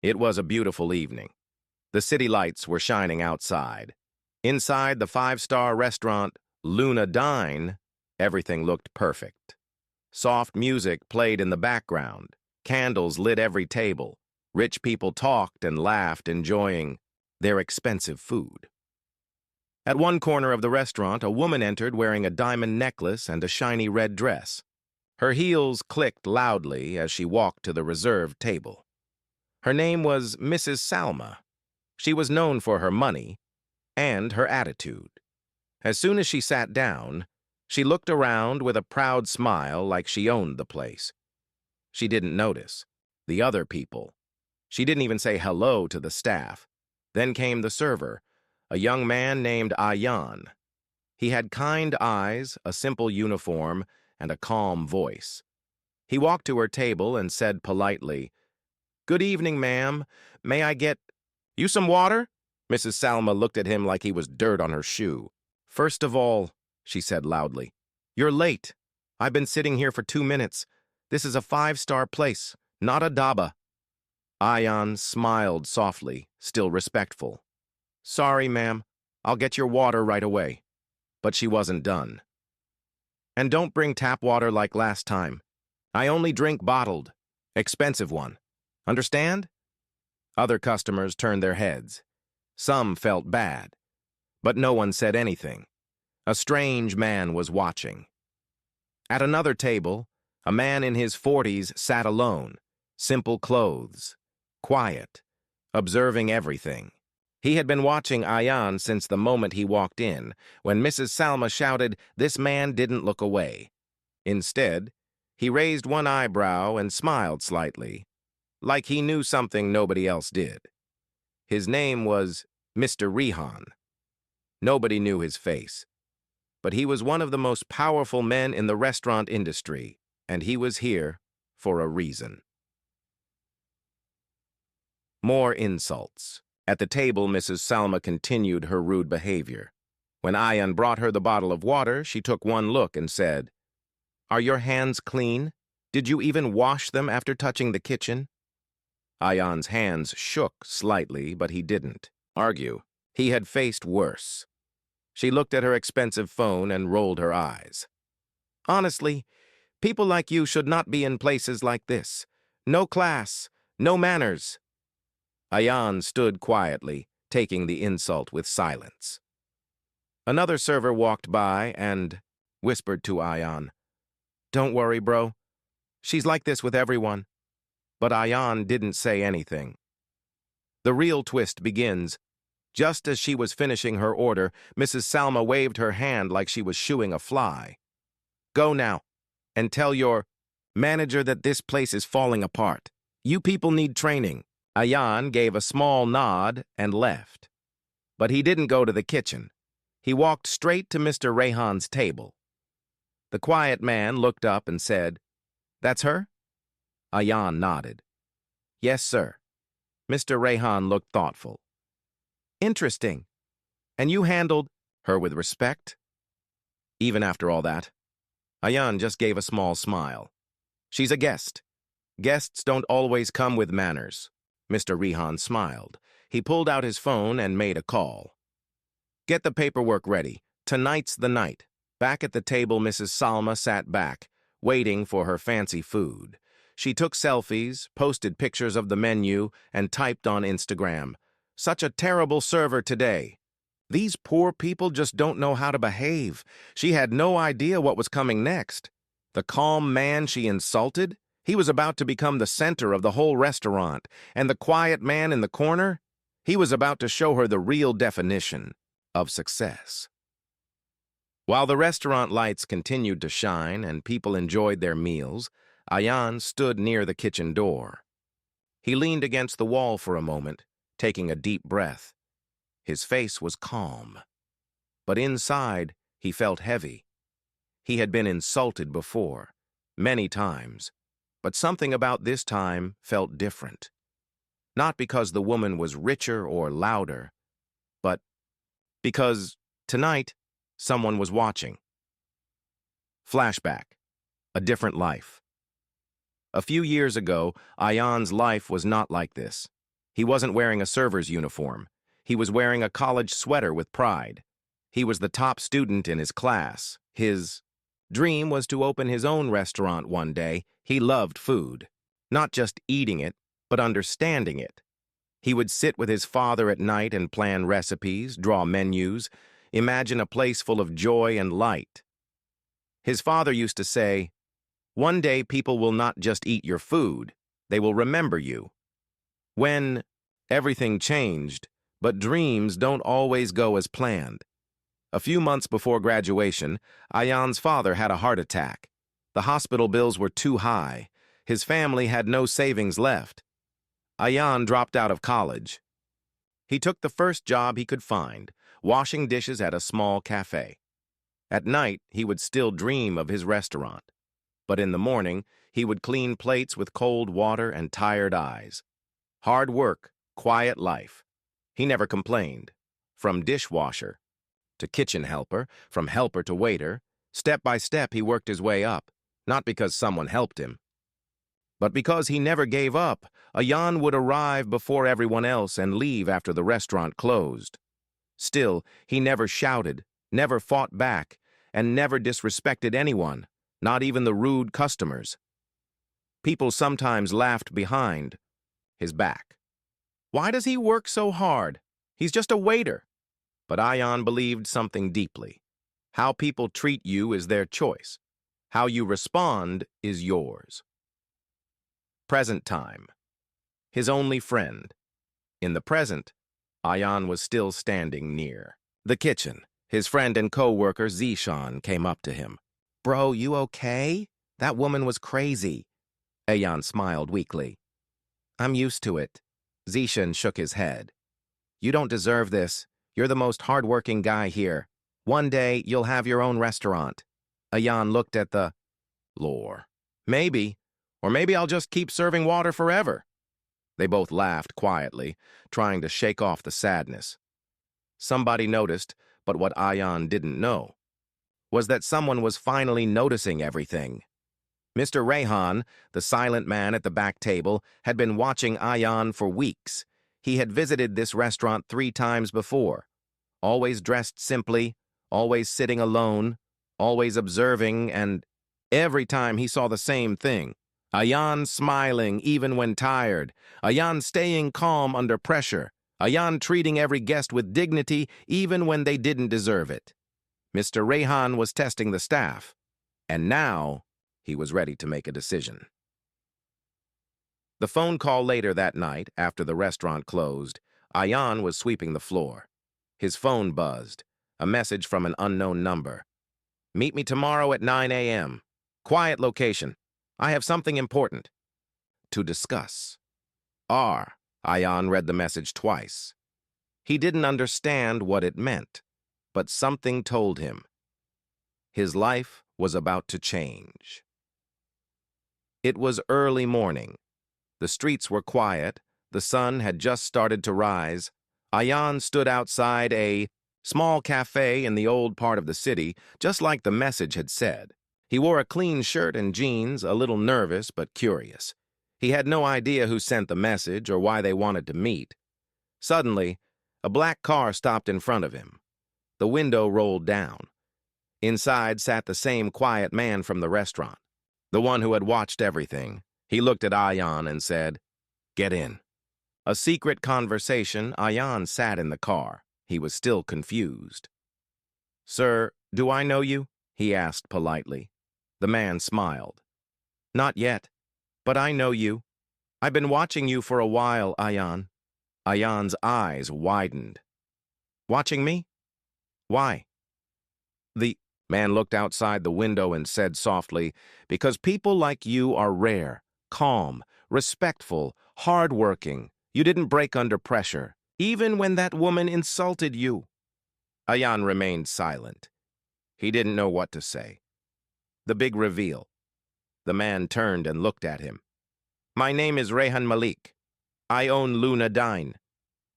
It was a beautiful evening. The city lights were shining outside. Inside the five-star restaurant, Luna Dine, everything looked perfect. Soft music played in the background. Candles lit every table. Rich people talked and laughed, enjoying their expensive food. At one corner of the restaurant, a woman entered wearing a diamond necklace and a shiny red dress. Her heels clicked loudly as she walked to the reserved table. Her name was Mrs. Salma. She was known for her money and her attitude. As soon as she sat down, she looked around with a proud smile like she owned the place. She didn't notice the other people. She didn't even say hello to the staff. Then came the server, a young man named Ayan. He had kind eyes, a simple uniform, and a calm voice. He walked to her table and said politely, "Good evening, ma'am. May I get you some water?" Mrs. Salma looked at him like he was dirt on her shoe. "First of all," she said loudly, "you're late. I've been sitting here for 2 minutes. This is a 5-star place, not a dhaba." Ayan smiled softly, still respectful. "Sorry, ma'am. I'll get your water right away." But she wasn't done. "And don't bring tap water like last time. I only drink bottled, expensive one. Understand?" Other customers turned their heads. Some felt bad, but no one said anything. A strange man was watching. At another table, a man in his 40s sat alone, simple clothes, quiet, observing everything. He had been watching Ayan since the moment he walked in, when Mrs. Salma shouted, "This man didn't look away." Instead, he raised one eyebrow and smiled slightly, like he knew something nobody else did. His name was Mr. Rehan. Nobody knew his face, but he was one of the most powerful men in the restaurant industry, and he was here for a reason. More insults. At the table, Mrs. Salma continued her rude behavior. When Ayan brought her the bottle of water, she took one look and said, "Are your hands clean? Did you even wash them after touching the kitchen?" Ayan's hands shook slightly, but he didn't argue. He had faced worse. She looked at her expensive phone and rolled her eyes. "Honestly, people like you should not be in places like this. No class, no manners." Ayan stood quietly, taking the insult with silence. Another server walked by and whispered to Ayan, "Don't worry, bro. She's like this with everyone." But Ayan didn't say anything. The real twist begins. Just as she was finishing her order, Mrs. Salma waved her hand like she was shooing a fly. "Go now, and tell your manager that this place is falling apart. You people need training." Ayan gave a small nod and left. But he didn't go to the kitchen. He walked straight to Mr. Rehan's table. The quiet man looked up and said, "That's her?" Ayan nodded. "Yes, sir." Mr. Rehan looked thoughtful. "Interesting. And you handled her with respect?" Even after all that, Ayan just gave a small smile. "She's a guest. Guests don't always come with manners." Mr. Rehan smiled. He pulled out his phone and made a call. "Get the paperwork ready. Tonight's the night." Back at the table, Mrs. Salma sat back, waiting for her fancy food. She took selfies, posted pictures of the menu, and typed on Instagram, "Such a terrible server today. These poor people just don't know how to behave." She had no idea what was coming next. The calm man she insulted? He was about to become the center of the whole restaurant, and the quiet man in the corner? He was about to show her the real definition of success. While the restaurant lights continued to shine and people enjoyed their meals, Ayan stood near the kitchen door. He leaned against the wall for a moment, taking a deep breath. His face was calm, but inside he felt heavy. He had been insulted before, many times, but something about this time felt different. Not because the woman was richer or louder, but because tonight someone was watching. Flashback, a different life. A few years ago, Ayan's life was not like this. He wasn't wearing a server's uniform. He was wearing a college sweater with pride. He was the top student in his class. His dream was to open his own restaurant one day. He loved food, not just eating it, but understanding it. He would sit with his father at night and plan recipes, draw menus, imagine a place full of joy and light. His father used to say, "One day people will not just eat your food, they will remember you." When everything changed, but dreams don't always go as planned. A few months before graduation, Ayan's father had a heart attack. The hospital bills were too high. His family had no savings left. Ayan dropped out of college. He took the first job he could find, washing dishes at a small cafe. At night, he would still dream of his restaurant. But in the morning, he would clean plates with cold water and tired eyes. Hard work, quiet life. He never complained. From dishwasher to kitchen helper, from helper to waiter, step by step he worked his way up, not because someone helped him, but because he never gave up. Ayan would arrive before everyone else and leave after the restaurant closed. Still, he never shouted, never fought back, and never disrespected anyone, not even the rude customers. People sometimes laughed behind his back. Why does he work so hard? He's just a waiter. But Ayan believed something deeply. How people treat you is their choice. How you respond is yours. Present time. His only friend. In the present, Ayan was still standing near the kitchen. His friend and co-worker Zishan came up to him. "Bro, you okay? That woman was crazy." Ayan smiled weakly. "I'm used to it." Zishan shook his head. "You don't deserve this. You're the most hard-working guy here. One day, you'll have your own restaurant." Ayan looked at the lore. "Maybe. Or maybe I'll just keep serving water forever." They both laughed quietly, trying to shake off the sadness. Somebody noticed, but what Ayan didn't know was that someone was finally noticing everything. Mr. Rehan, the silent man at the back table, had been watching Ayan for weeks. He had visited this restaurant 3 times before. Always dressed simply, always sitting alone, always observing, and every time he saw the same thing. Ayan smiling even when tired. Ayan staying calm under pressure. Ayan treating every guest with dignity even when they didn't deserve it. Mr. Rehan was testing the staff, and now he was ready to make a decision. The phone call later that night, after the restaurant closed, Ayan was sweeping the floor. His phone buzzed, a message from an unknown number. "Meet me tomorrow at 9 a.m. Quiet location. I have something important to discuss." Ayan read the message twice. He didn't understand what it meant, but something told him. His life was about to change. It was early morning. The streets were quiet. The sun had just started to rise. Ayan stood outside a small cafe in the old part of the city, just like the message had said. He wore a clean shirt and jeans, a little nervous but curious. He had no idea who sent the message or why they wanted to meet. Suddenly, a black car stopped in front of him. The window rolled down. Inside sat the same quiet man from the restaurant, the one who had watched everything. He looked at Ayan and said, "Get in." A secret conversation. Ayan sat in the car. He was still confused. "Sir, do I know you?" he asked politely. The man smiled. "Not yet, but I know you. I've been watching you for a while, Ayan." Ayan's eyes widened. "Watching me? Why?" The man looked outside the window and said softly, "Because people like you are rare, calm, respectful, hard-working. You didn't break under pressure, even when that woman insulted you." Ayan remained silent. He didn't know what to say. The big reveal. The man turned and looked at him. "My name is Rehan Malik. I own Luna Dine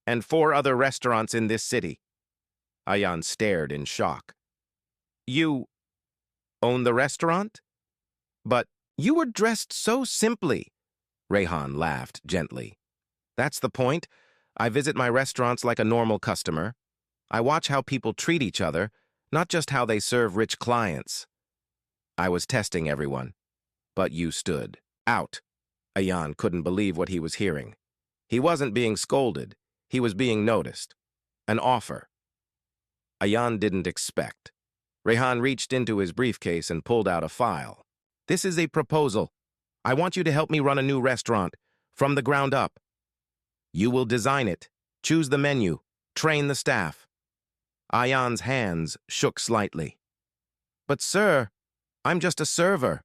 and 4 other restaurants in this city." Ayan stared in shock. "You own the restaurant? But you were dressed so simply." Rehan laughed gently. That's the point. I visit my restaurants like a normal customer. I watch how people treat each other, not just how they serve rich clients. I was testing everyone, but you stood out. Ayan couldn't believe what he was hearing. He wasn't being scolded. He was being noticed. An offer. Ayan didn't expect. Rehan reached into his briefcase and pulled out a file. This is a proposal. I want you to help me run a new restaurant, from the ground up. You will design it, choose the menu, train the staff. Ayan's hands shook slightly. But sir, I'm just a server.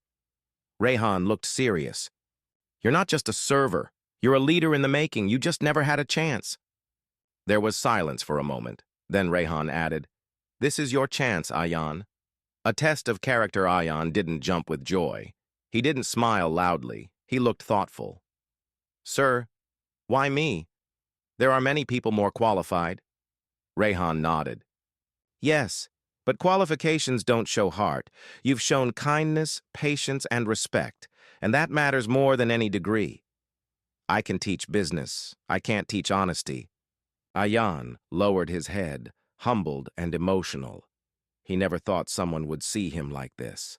Rehan looked serious. You're not just a server. You're a leader in the making. You just never had a chance. There was silence for a moment. Then Rehan added, This is your chance, Ayan. A test of character. Ayan didn't jump with joy. He didn't smile loudly. He looked thoughtful. Sir, why me? There are many people more qualified. Rehan nodded. Yes, but qualifications don't show heart. You've shown kindness, patience, and respect, and that matters more than any degree. I can teach business. I can't teach honesty. Ayan lowered his head, humbled and emotional. He never thought someone would see him like this.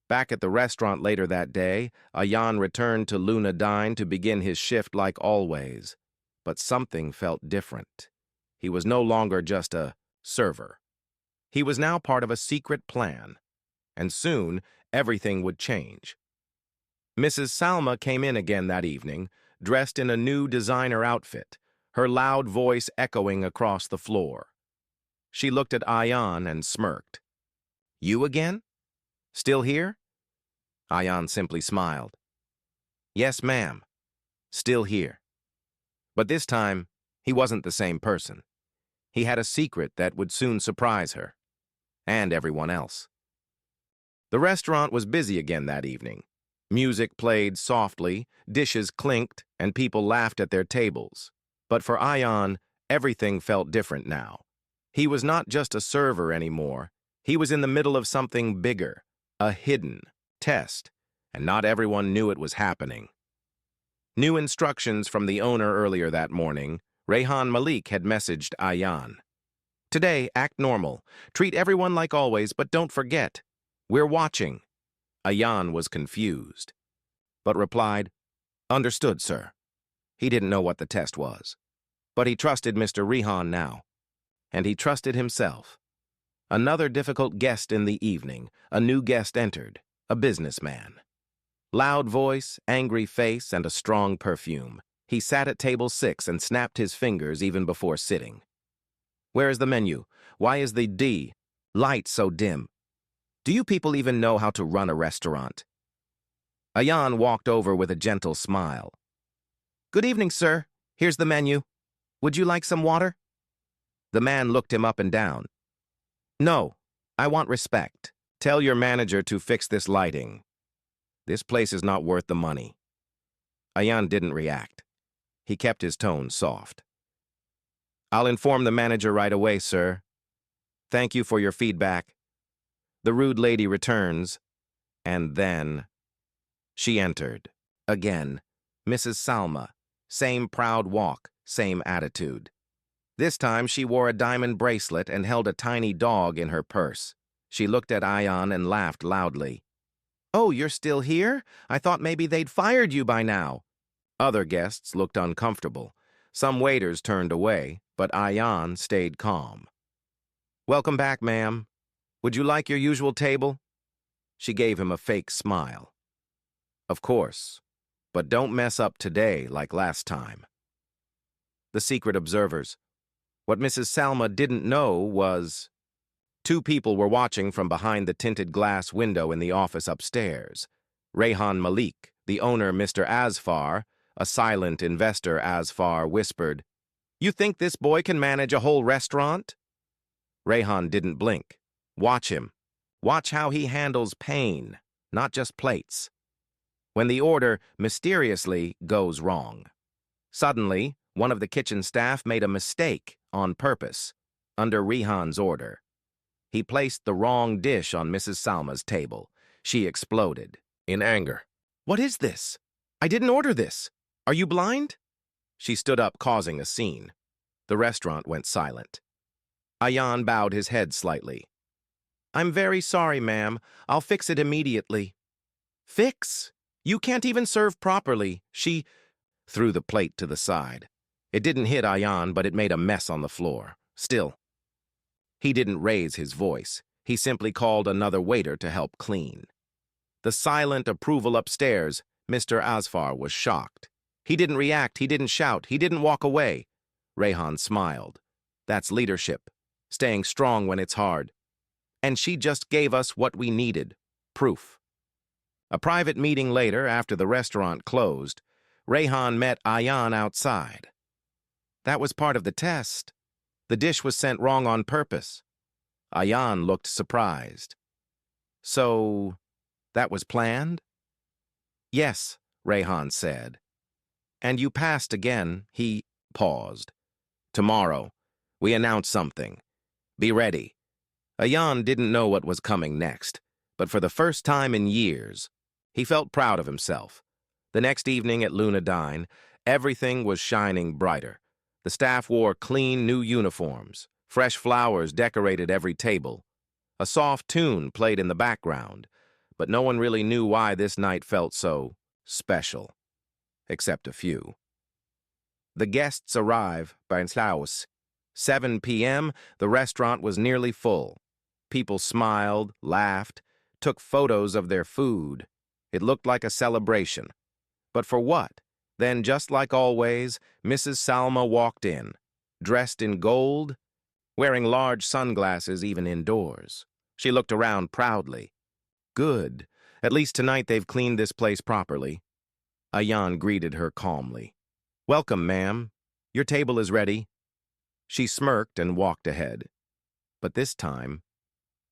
Back at the restaurant later that day, Ayan returned to Luna Dine to begin his shift like always. But something felt different. He was no longer just a server. He was now part of a secret plan, and soon everything would change. Mrs. Salma came in again that evening, dressed in a new designer outfit, her loud voice echoing across the floor. She looked at Ayan and smirked. You again? Still here? Ayan simply smiled. Yes, ma'am. Still here. But this time, he wasn't the same person. He had a secret that would soon surprise her, and everyone else. The restaurant was busy again that evening. Music played softly, dishes clinked, and people laughed at their tables. But for Ayan, everything felt different now. He was not just a server anymore. He was in the middle of something bigger, a hidden test, and not everyone knew it was happening. New instructions from the owner earlier that morning, Rehan Malik had messaged Ayan. Today, act normal. Treat everyone like always, but don't forget. We're watching. Ayan was confused, but replied, Understood, sir. He didn't know what the test was. But he trusted Mr. Rehan now. And he trusted himself. Another difficult guest in the evening. A new guest entered, a businessman. Loud voice, angry face, and a strong perfume. He sat at table 6 and snapped his fingers even before sitting. Where is the menu? Why is the light so dim? Do you people even know how to run a restaurant? Ayan walked over with a gentle smile. Good evening, sir. Here's the menu. Would you like some water? The man looked him up and down. No, I want respect. Tell your manager to fix this lighting. This place is not worth the money. Ayan didn't react. He kept his tone soft. I'll inform the manager right away, sir. Thank you for your feedback. The rude lady returns, and then she entered. Again, Mrs. Salma. Same proud walk, same attitude. This time she wore a diamond bracelet and held a tiny dog in her purse. She looked at Ayan and laughed loudly. Oh, you're still here? I thought maybe they'd fired you by now. Other guests looked uncomfortable. Some waiters turned away, but Ayan stayed calm. Welcome back, ma'am. Would you like your usual table? She gave him a fake smile. Of course, but don't mess up today like last time. The secret observers. What Mrs. Salma didn't know was 2 people were watching from behind the tinted glass window in the office upstairs. Rehan Malik, the owner, Mr. Asfar, a silent investor, Asfar, whispered, You think this boy can manage a whole restaurant? Rehan didn't blink. Watch him. Watch how he handles pain, not just plates. When the order, mysteriously, goes wrong. Suddenly, one of the kitchen staff made a mistake on purpose, under Rehan's order. He placed the wrong dish on Mrs. Salma's table. She exploded, in anger. What is this? I didn't order this. Are you blind? She stood up, causing a scene. The restaurant went silent. Ayan bowed his head slightly. "I'm very sorry, ma'am. I'll fix it immediately." "Fix? You can't even serve properly." She threw the plate to the side. It didn't hit Ayan, but it made a mess on the floor. Still, he didn't raise his voice. He simply called another waiter to help clean. The silent approval upstairs, Mr. Asfar was shocked. He didn't react, he didn't shout, he didn't walk away. Rehan smiled. That's leadership, staying strong when it's hard. And she just gave us what we needed, proof. A private meeting later, after the restaurant closed, Rehan met Ayan outside. That was part of the test. The dish was sent wrong on purpose. Ayan looked surprised. So, that was planned? Yes, Rehan said. And you passed again. He paused. Tomorrow, we announce something. Be ready. Ayan didn't know what was coming next, but for the first time in years, he felt proud of himself. The next evening at Luna Dine, everything was shining brighter. The staff wore clean new uniforms. Fresh flowers decorated every table. A soft tune played in the background, but no one really knew why this night felt so special, except a few. The guests arrive by 7 p.m., the restaurant was nearly full. People smiled, laughed, took photos of their food. It looked like a celebration. But for what? Then, just like always, Mrs. Salma walked in, dressed in gold, wearing large sunglasses even indoors. She looked around proudly. Good. At least tonight they've cleaned this place properly. Ayan greeted her calmly. Welcome, ma'am. Your table is ready. She smirked and walked ahead. But this time,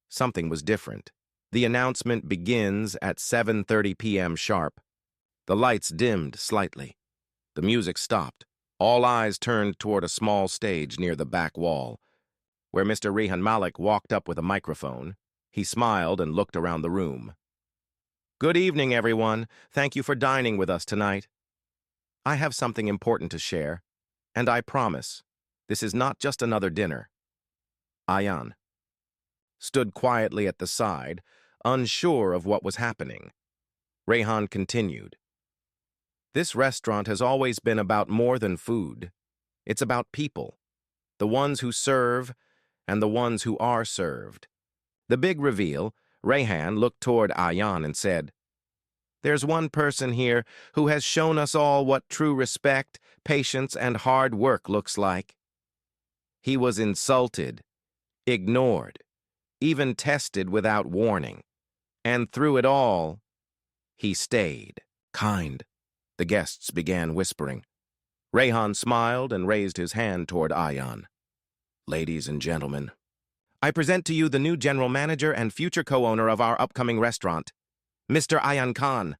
something was different. The announcement begins at 7:30 p.m. sharp. The lights dimmed slightly. The music stopped. All eyes turned toward a small stage near the back wall, where Mr. Rehan Malik walked up with a microphone. He smiled and looked around the room. Good evening, everyone. Thank you for dining with us tonight. I have something important to share, and I promise, this is not just another dinner. Ayan stood quietly at the side, unsure of what was happening. Rehan continued. This restaurant has always been about more than food. It's about people, the ones who serve and the ones who are served. The big reveal, Rehan looked toward Ayan and said, There's one person here who has shown us all what true respect, patience, and hard work looks like. He was insulted, ignored, even tested without warning. And through it all, he stayed. Kind, the guests began whispering. Rehan smiled and raised his hand toward Ayan. Ladies and gentlemen, I present to you the new general manager and future co-owner of our upcoming restaurant, Mr. Ayan Khan.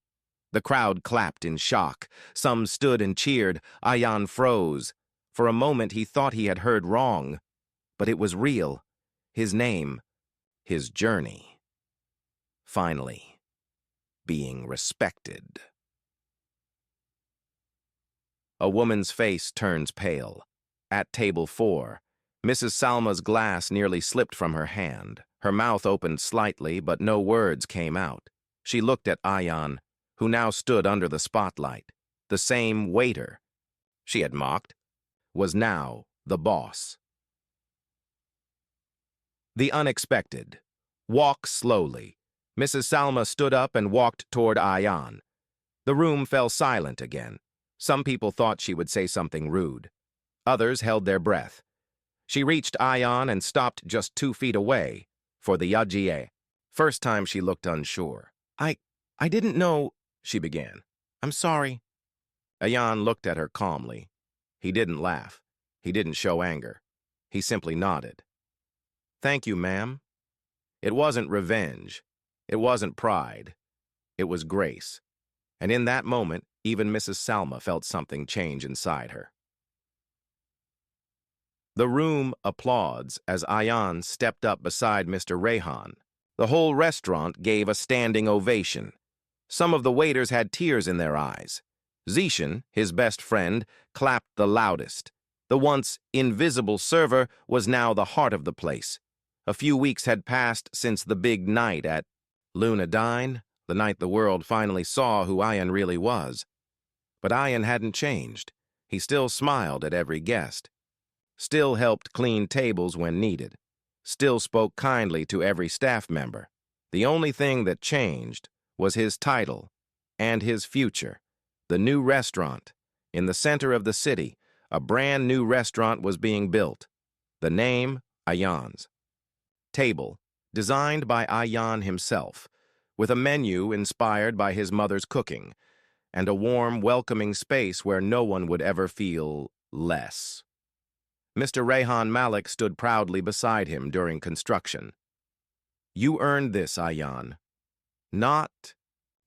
The crowd clapped in shock. Some stood and cheered. Ayan froze. For a moment he thought he had heard wrong. But it was real. His name, his journey. Finally, being respected. A woman's face turns pale. At table 4, Mrs. Salma's glass nearly slipped from her hand. Her mouth opened slightly, but no words came out. She looked at Ayan, who now stood under the spotlight. The same waiter she had mocked was now the boss. The unexpected. Walk slowly. Mrs. Salma stood up and walked toward Ayan. The room fell silent again. Some people thought she would say something rude. Others held their breath. She reached Ayan and stopped just 2 feet away for the yajiye. First time she looked unsure. I didn't know, she began. I'm sorry. Ayan looked at her calmly. He didn't laugh. He didn't show anger. He simply nodded. Thank you, ma'am. It wasn't revenge. It wasn't pride. It was grace. And in that moment, even Mrs. Salma felt something change inside her. The room applauds as Ayan stepped up beside Mr. Rehan. The whole restaurant gave a standing ovation. Some of the waiters had tears in their eyes. Zishan, his best friend, clapped the loudest. The once invisible server was now the heart of the place. A few weeks had passed since the big night at Lunadine, the night the world finally saw who Ian really was. But Ian hadn't changed. He still smiled at every guest, still helped clean tables when needed, still spoke kindly to every staff member. The only thing that changed was his title and his future. The new restaurant. In the center of the city, a brand new restaurant was being built. The name, Ayan's. Table, designed by Ayan himself, with a menu inspired by his mother's cooking, and a warm, welcoming space where no one would ever feel less. Mr. Rehan Malik stood proudly beside him during construction. You earned this, Ayan. Not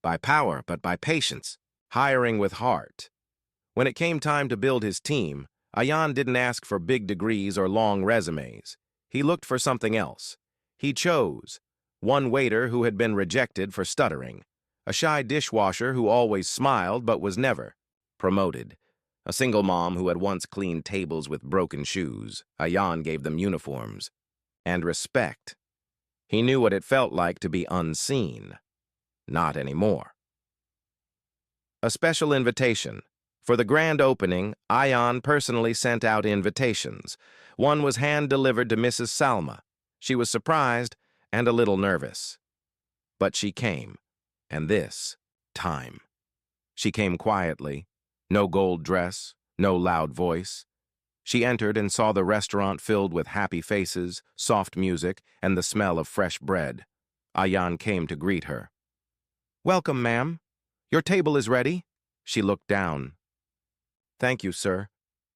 by power, but by patience, hiring with heart. When it came time to build his team, Ayan didn't ask for big degrees or long resumes. He looked for something else. He chose one waiter who had been rejected for stuttering, a shy dishwasher who always smiled but was never promoted, a single mom who had once cleaned tables with broken shoes. Ayan gave them uniforms and respect. He knew what it felt like to be unseen. Not anymore. A special invitation. For the grand opening, Ayan personally sent out invitations. One was hand-delivered to Mrs. Salma. She was surprised and a little nervous. But she came, and this time. She came quietly, no gold dress, no loud voice. She entered and saw the restaurant filled with happy faces, soft music, and the smell of fresh bread. Ayan came to greet her. Welcome, ma'am. Your table is ready. She looked down. Thank you, sir,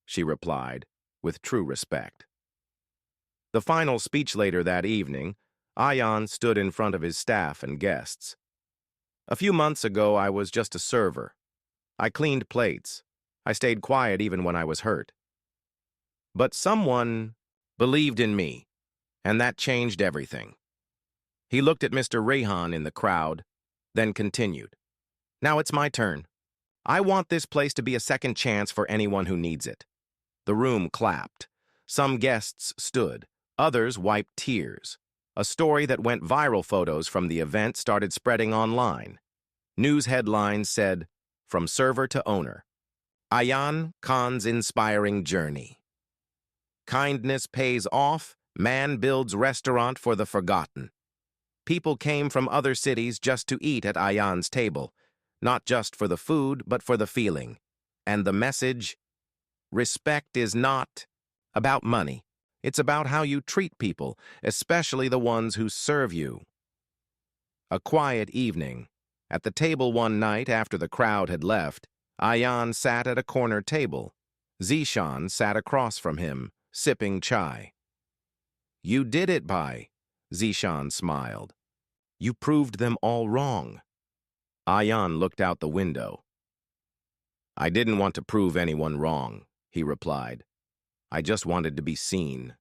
she replied, with true respect. The final speech later that evening, Ayan stood in front of his staff and guests. A few months ago, I was just a server. I cleaned plates. I stayed quiet even when I was hurt. But someone believed in me, and that changed everything. He looked at Mr. Rehan in the crowd, then continued. Now it's my turn. I want this place to be a second chance for anyone who needs it. The room clapped. Some guests stood. Others wiped tears. A story that went viral. Photos from the event started spreading online. News headlines said, From server to owner. Ayan Khan's inspiring journey. Kindness pays off. Man builds restaurant for the forgotten. People came from other cities just to eat at Ayan's table. Not just for the food, but for the feeling. And the message? Respect is not about money. It's about how you treat people, especially the ones who serve you. A quiet evening. At the table one night after the crowd had left, Ayan sat at a corner table. Zishan sat across from him, sipping chai. You did it, Bhai, Zishan smiled. You proved them all wrong. Ayan looked out the window. I didn't want to prove anyone wrong, he replied. I just wanted to be seen.